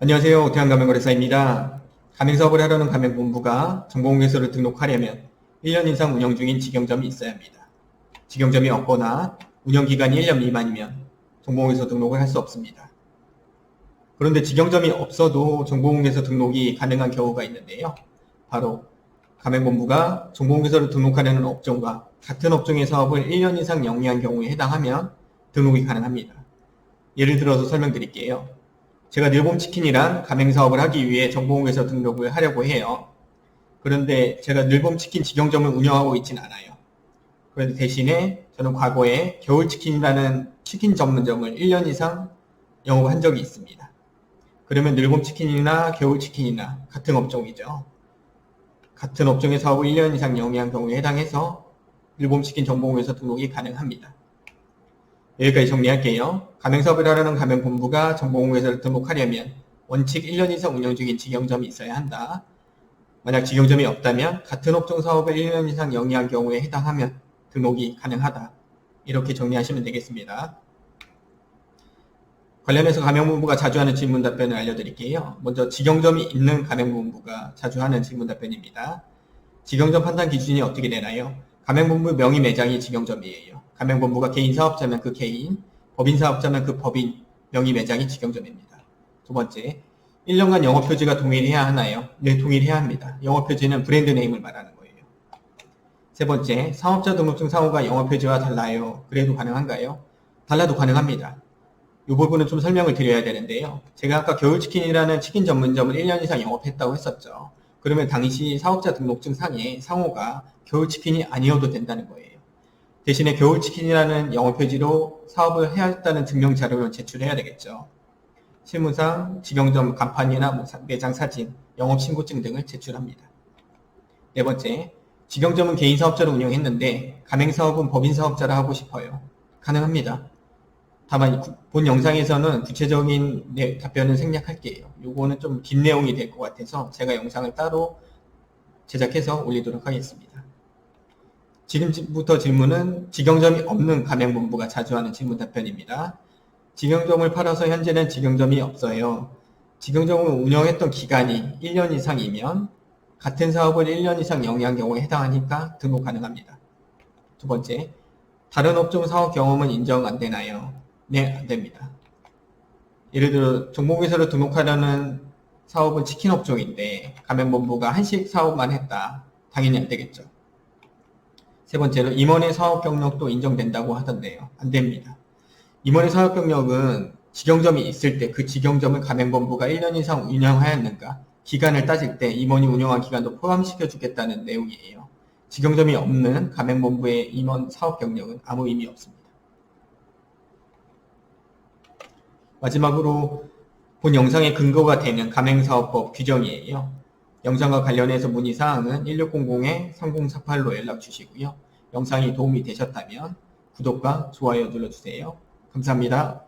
안녕하세요. 오태환 가맹거래사입니다. 가맹사업을 하려는 가맹본부가 정보공개서를 등록하려면 1년 이상 운영 중인 직영점이 있어야 합니다. 직영점이 없거나 운영기간이 1년 미만이면 정보공개서 등록을 할 수 없습니다. 그런데 직영점이 없어도 정보공개서 등록이 가능한 경우가 있는데요. 바로 가맹본부가 정보공개서를 등록하려는 업종과 같은 업종의 사업을 1년 이상 영위한 경우에 해당하면 등록이 가능합니다. 예를 들어서 설명드릴게요. 제가 늘봄치킨이란 가맹사업을 하기 위해 정보공개서 등록을 하려고 해요. 그런데 제가 늘봄치킨 직영점을 운영하고 있진 않아요. 그런데 대신에 저는 과거에 겨울치킨이라는 치킨 전문점을 1년 이상 영업한 적이 있습니다. 그러면 늘봄치킨이나 겨울치킨이나 같은 업종이죠. 같은 업종의 사업을 1년 이상 영위한 경우에 해당해서 늘봄치킨 정보공개서 등록이 가능합니다. 여기까지 정리할게요. 가맹사업을 하려는 가맹본부가 정보공개서를 등록하려면 원칙 1년 이상 운영 중인 직영점이 있어야 한다. 만약 직영점이 없다면 같은 업종 사업을 1년 이상 영위한 경우에 해당하면 등록이 가능하다. 이렇게 정리하시면 되겠습니다. 관련해서 가맹본부가 자주 하는 질문 답변을 알려드릴게요. 먼저 직영점이 있는 가맹본부가 자주 하는 질문 답변입니다. 직영점 판단 기준이 어떻게 되나요? 가맹본부 명의 매장이 직영점이에요. 가맹본부가 개인 사업자면 그 개인, 법인 사업자면 그 법인 명의 매장이 직영점입니다. 두 번째, 1년간 영업표지가 동일해야 하나요? 네, 동일해야 합니다. 영업표지는 브랜드 네임을 말하는 거예요. 세 번째, 사업자 등록증 상호가 영업표지와 달라요. 그래도 가능한가요? 달라도 가능합니다. 이 부분은 좀 설명을 드려야 되는데요. 제가 아까 겨울치킨이라는 치킨 전문점을 1년 이상 영업했다고 했었죠. 그러면 당시 사업자 등록증 상에 상호가 겨울치킨이 아니어도 된다는 거예요. 대신에 겨울치킨이라는 영업표지로 사업을 해야 했다는 증명자료를 제출해야 되겠죠. 실무상 직영점 간판이나 매장 사진, 영업신고증 등을 제출합니다. 네 번째, 직영점은 개인 사업자로 운영했는데 가맹사업은 법인 사업자라 하고 싶어요. 가능합니다. 다만 본 영상에서는 구체적인 답변을 생략할게요. 요거는 좀 긴 내용이 될 것 같아서 제가 영상을 따로 제작해서 올리도록 하겠습니다. 지금부터 질문은 직영점이 없는 가맹본부가 자주 하는 질문 답변입니다. 직영점을 팔아서 현재는 직영점이 없어요. 직영점을 운영했던 기간이 1년 이상이면 같은 사업을 1년 이상 영위한 경우에 해당하니까 등록 가능합니다. 두 번째, 다른 업종 사업 경험은 인정 안 되나요? 네, 안 됩니다. 예를 들어 정보공개서를 등록하려는 사업은 치킨 업종인데 가맹본부가 한식 사업만 했다. 당연히 안 되겠죠. 세 번째로 임원의 사업 경력도 인정된다고 하던데요. 안 됩니다. 임원의 사업 경력은 직영점이 있을 때 그 직영점을 가맹본부가 1년 이상 운영하였는가 기간을 따질 때 임원이 운영한 기간도 포함시켜 주겠다는 내용이에요. 직영점이 없는 가맹본부의 임원 사업 경력은 아무 의미 없습니다. 마지막으로 본 영상의 근거가 되는 가맹사업법 규정이에요. 영상과 관련해서 문의사항은 1600-3048로 연락 주시고요. 영상이 도움이 되셨다면 구독과 좋아요 눌러주세요. 감사합니다.